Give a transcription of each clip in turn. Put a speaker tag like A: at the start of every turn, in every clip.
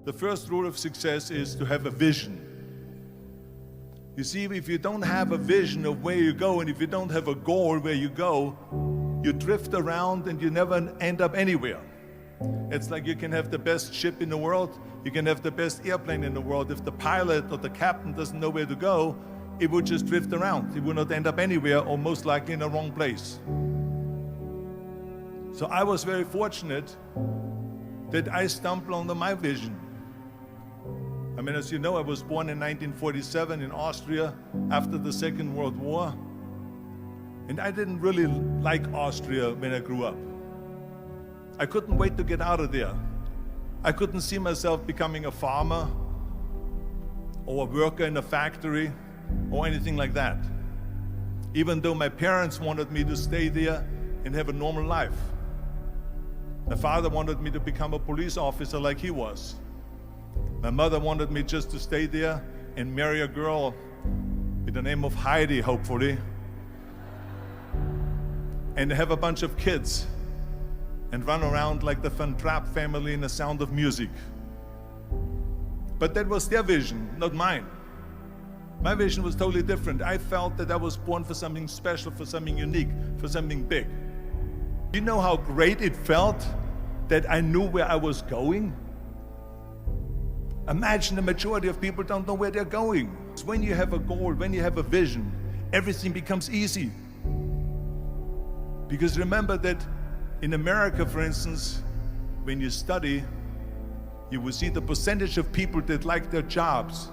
A: The first rule of success is to have a vision. You see, if you don't have a vision of where you go, and if you don't have a goal where you go, you drift around and you never end up anywhere. It's like you can have the best ship in the world, you can have the best airplane in the world. If the pilot or the captain doesn't know where to go, it would just drift around. It would not end up anywhere, or most likely in the wrong place. So I was very fortunate that I stumbled on my vision. I mean, as you know, I was born in 1947 in Austria after the Second World War. And I didn't really like Austria when I grew up. I couldn't wait to get out of there. I couldn't see myself becoming a farmer or a worker in a factory or anything like that, even though my parents wanted me to stay there and have a normal life. My father wanted me to become a police officer like he was. My mother wanted me just to stay there and marry a girl with the name of Heidi, hopefully, and have a bunch of kids and run around like the Van Trapp family in The Sound of Music. But that was their vision, not mine. My vision was totally different. I felt that I was born for something special, for something unique, for something big. You know how great it felt that I knew where I was going? Imagine the majority of people don't know where they're going. When you have a goal, when you have a vision, everything becomes easy. Because remember that in America, for instance, when you study, you will see the percentage of people that like their jobs.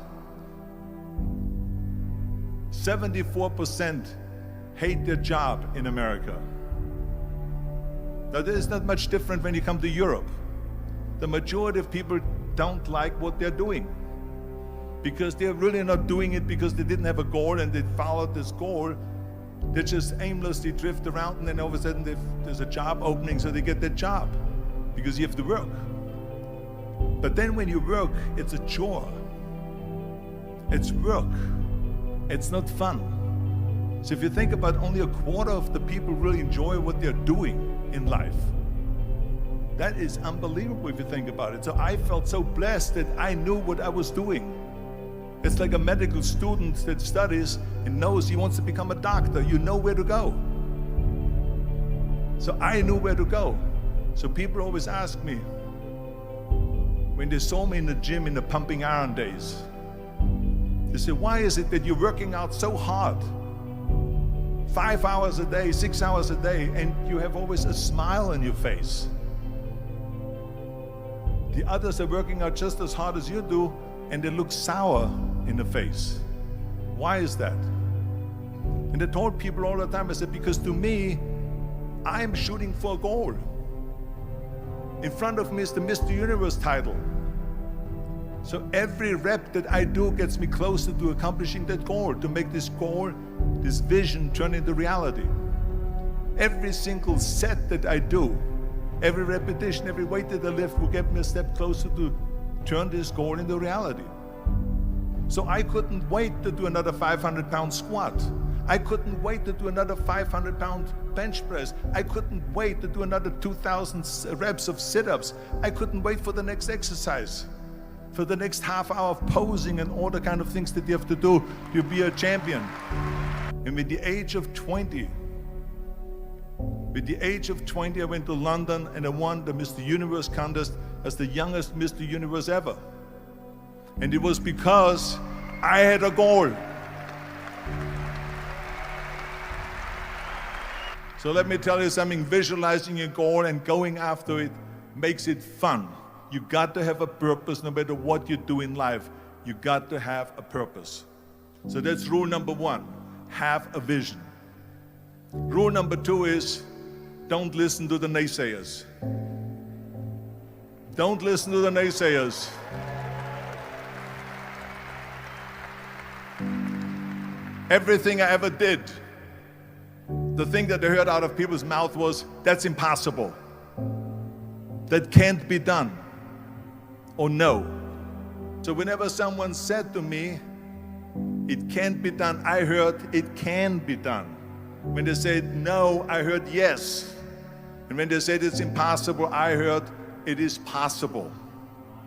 A: 74% hate their job in America. Now, there is not much different when you come to Europe. The majority of people don't like what they're doing because they're really not doing it because they didn't have a goal and they followed this goal. They just aimlessly drift around, and then all of a sudden there's a job opening, so they get that job because you have to work. But then when you work, it's a chore. It's work. It's not fun. So if you think about, only a quarter of the people really enjoy what they're doing in life. That is unbelievable if you think about it. So I felt so blessed that I knew what I was doing. It's like a medical student that studies and knows he wants to become a doctor. You know where to go. So I knew where to go. So people always ask me, when they saw me in the gym in the pumping iron days, they say, why is it that you're working out so hard? 5 hours a day, 6 hours a day, and you have always a smile on your face. The others are working out just as hard as you do, and they look sour in the face. Why is that? And I told people all the time, I said, because to me, I'm shooting for a goal. In front of me is the Mr. Universe title. So every rep that I do gets me closer to accomplishing that goal, to make this goal, this vision turn into reality. Every single set that I do, every repetition, every weight that I lift will get me a step closer to turn this goal into reality. So I couldn't wait to do another 500-pound squat. I couldn't wait to do another 500-pound bench press. I couldn't wait to do another 2,000 reps of sit-ups. I couldn't wait for the next exercise, for the next half hour of posing and all the kind of things that you have to do to be a champion. And with the age of 20, I went to London and I won the Mr. Universe contest as the youngest Mr. Universe ever. And it was because I had a goal. So let me tell you something, visualizing a goal and going after it makes it fun. You got to have a purpose no matter what you do in life. You got to have a purpose. So that's rule number one, have a vision. Rule number two is, don't listen to the naysayers. Don't listen to the naysayers. Everything I ever did, the thing that I heard out of people's mouth was, that's impossible. That can't be done. Or no. So whenever someone said to me, it can't be done, I heard, it can be done. When they said no, I heard yes. And when they said it's impossible, I heard, it is possible.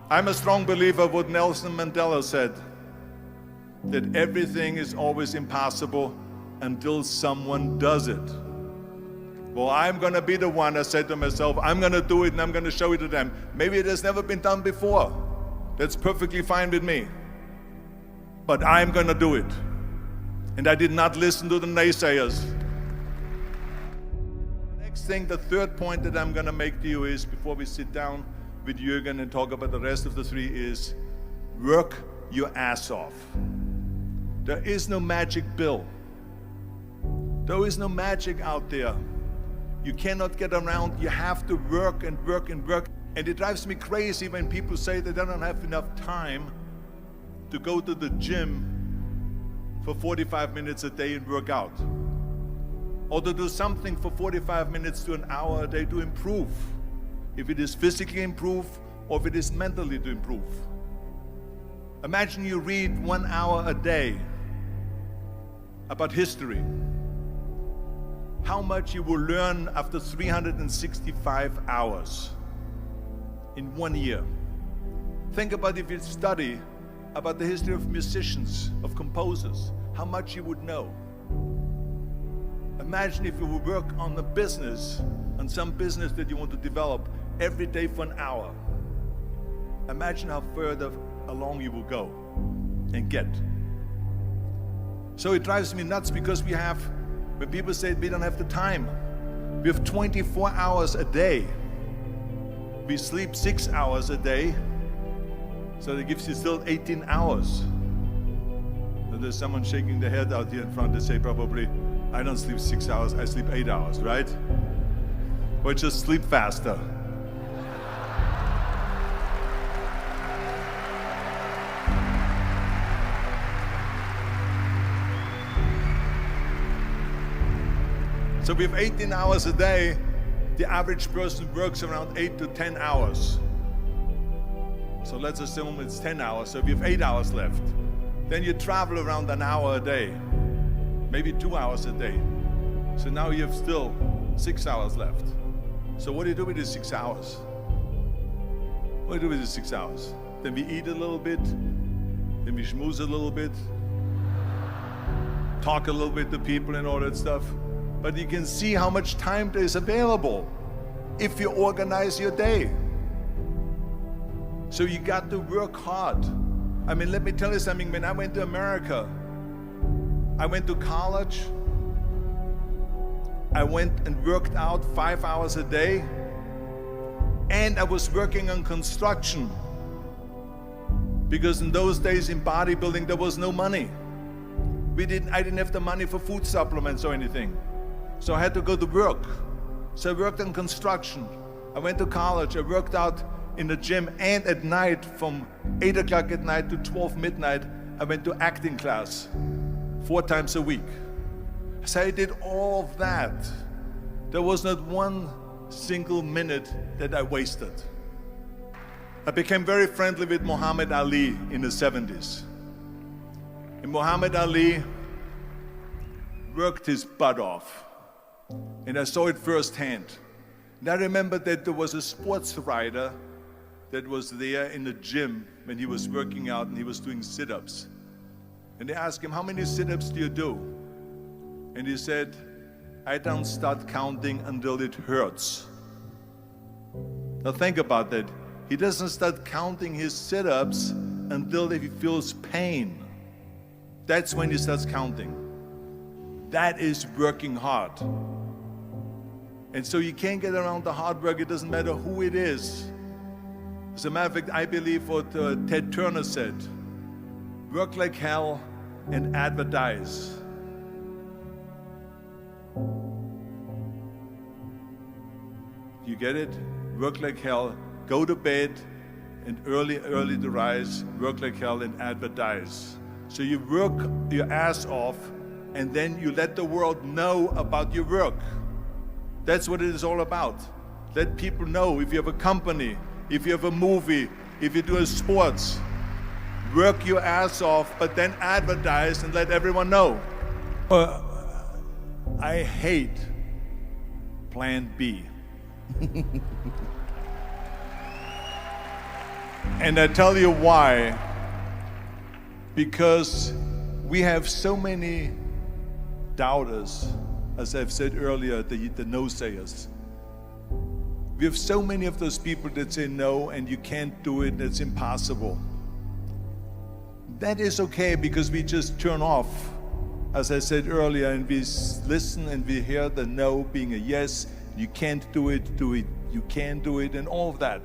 A: I'm a strong believer of what Nelson Mandela said, that everything is always impossible until someone does it. Well, I'm going to be the one, I said to myself, I'm going to do it and I'm going to show it to them. Maybe it has never been done before. That's perfectly fine with me. But I'm going to do it. And I did not listen to the naysayers. The next thing, the third point that I'm going to make to you is, before we sit down with Jürgen and talk about the rest of the three, is work your ass off. There is no magic pill. There is no magic out there. You cannot get around. You have to work and work and work. And it drives me crazy when people say they don't have enough time to go to the gym for 45 minutes a day and work out. Or to do something for 45 minutes to an hour a day to improve. If it is physically improve or if it is mentally to improve. Imagine you read 1 hour a day about history. How much you will learn after 365 hours in 1 year. Think about if you study about the history of musicians, of composers, how much you would know. Imagine if you would work on a business, on some business that you want to develop every day for an hour. Imagine how further along you will go and get. So it drives me nuts because when people say we don't have the time, we have 24 hours a day. We sleep 6 hours a day, so that gives you still 18 hours. And there's someone shaking their head out here in front. They say probably, I don't sleep 6 hours, I sleep 8 hours, right? Or just sleep faster. So we have 18 hours a day. The average person works around 8 to 10 hours. So let's assume it's 10 hours, so we have 8 hours left. Then you travel around an hour a day, maybe 2 hours a day. So now you have still 6 hours left. So what do you do with the 6 hours? What do you do with the 6 hours? Then we eat a little bit, then we schmooze a little bit, talk a little bit to people and all that stuff. But you can see how much time there is available if you organize your day. So you got to work hard. I mean, let me tell you something. When I went to America, I went to college. I went and worked out 5 hours a day. And I was working on construction. Because in those days in bodybuilding, there was no money. I didn't have the money for food supplements or anything. So I had to go to work. So I worked on construction. I went to college. I worked out in the gym, and at night from 8 o'clock at night to 12 midnight, I went to acting class 4 times a week. So I did all of that. There was not one single minute that I wasted. I became very friendly with Muhammad Ali in the 70s. And Muhammad Ali worked his butt off. And I saw it firsthand. And I remember that there was a sports writer that was there in the gym when he was working out and he was doing sit-ups. And they asked him, how many sit-ups do you do? And he said, I don't start counting until it hurts. Now think about that. He doesn't start counting his sit-ups until he feels pain. That's when he starts counting. That is working hard. And so you can't get around the hard work. It doesn't matter who it is. As a matter of fact, I believe what Ted Turner said, work like hell and advertise. You get it? Work like hell, go to bed, and early to rise, work like hell and advertise. So you work your ass off, and then you let the world know about your work. That's what it is all about. Let people know. If you have a company, if you have a movie, if you do a sports, work your ass off, but then advertise and let everyone know. I hate Plan B. And I tell you why. Because we have so many doubters, as I've said earlier, the naysayers. We have so many of those people that say no, and you can't do it, it's impossible. That is okay, because we just turn off, as I said earlier, and we listen and we hear the no being a yes. You can't do it, you can do it, and all of that.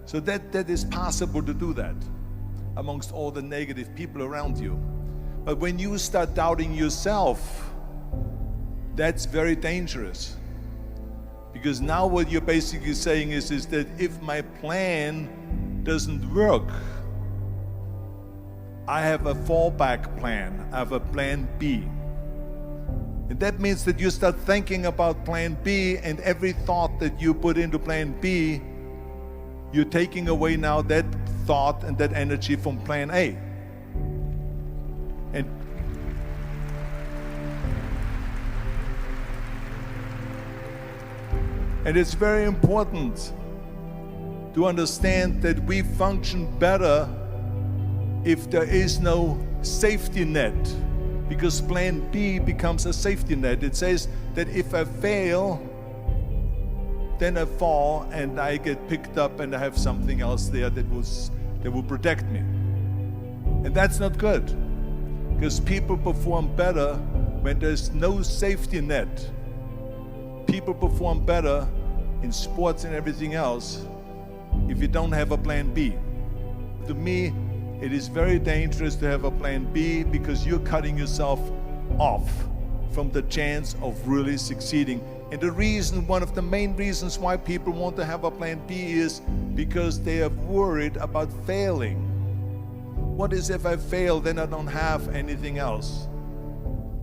A: So that is possible to do that amongst all the negative people around you. But when you start doubting yourself, that's very dangerous. Because now what you're basically saying is that if my plan doesn't work, I have a fallback plan, I have a plan B. And that means that you start thinking about plan B, and every thought that you put into plan B, you're taking away now that thought and that energy from plan A. And it's very important to understand that we function better if there is no safety net, because plan B becomes a safety net. It says that if I fail, then I fall and I get picked up and I have something else there that will protect me. And that's not good, because people perform better when there's no safety net. People perform better in sports and everything else if you don't have a plan B. To me, it is very dangerous to have a plan B, because you're cutting yourself off from the chance of really succeeding. And the reason, one of the main reasons why people want to have a plan B is because they are worried about failing. What is if I fail, then I don't have anything else?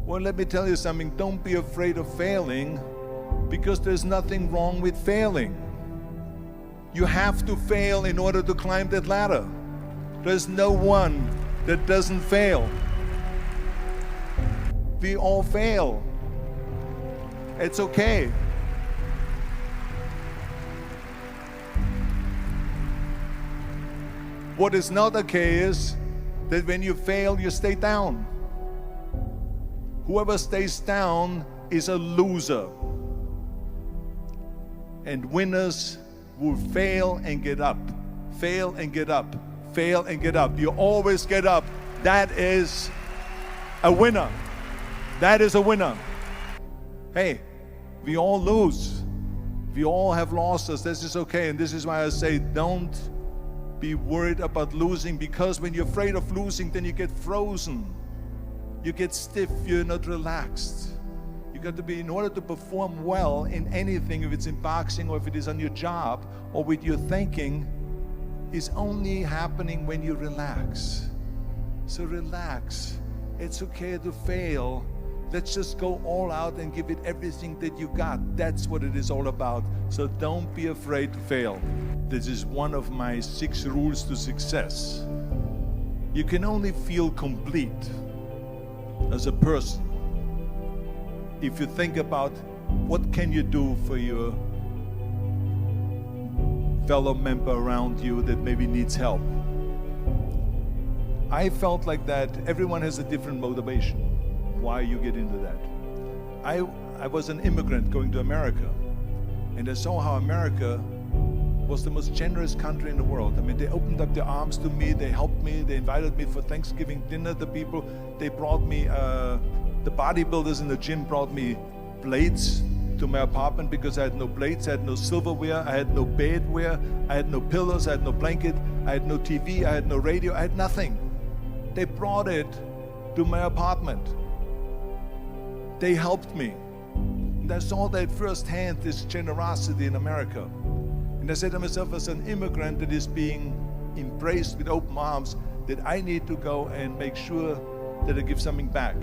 A: Well, let me tell you something. Don't be afraid of failing, because there's nothing wrong with failing. You have to fail in order to climb that ladder. There's no one that doesn't fail. We all fail. It's okay. What is not okay is that when you fail, you stay down. Whoever stays down is a loser. And winners will fail and get up, fail and get up, fail and get up. You always get up. That is a winner. That is a winner. Hey, we all lose. We all have losses. This is okay. And this is why I say don't be worried about losing, because when you're afraid of losing, then you get frozen. You get stiff. You're not relaxed. You got to be, in order to perform well in anything, if it's in boxing or if it is on your job or with your thinking, is only happening when you relax. So relax. It's okay to fail. Let's just go all out and give it everything that you got. That's what it is all about. So don't be afraid to fail. This is one of my 6 rules to success. You can only feel complete as a person if you think about what can you do for your fellow member around you that maybe needs help. I felt like that everyone has a different motivation why you get into that. I was an immigrant going to America, and I saw how America was the most generous country in the world. I mean, they opened up their arms to me, they helped me, they invited me for Thanksgiving dinner. The people, they brought me, the bodybuilders in the gym brought me plates to my apartment because I had no plates, I had no silverware, I had no bedware, I had no pillows, I had no blanket, I had no TV, I had no radio, I had nothing. They brought it to my apartment. They helped me. And I saw that firsthand, this generosity in America. And I said to myself, as an immigrant that is being embraced with open arms, that I need to go and make sure that I give something back.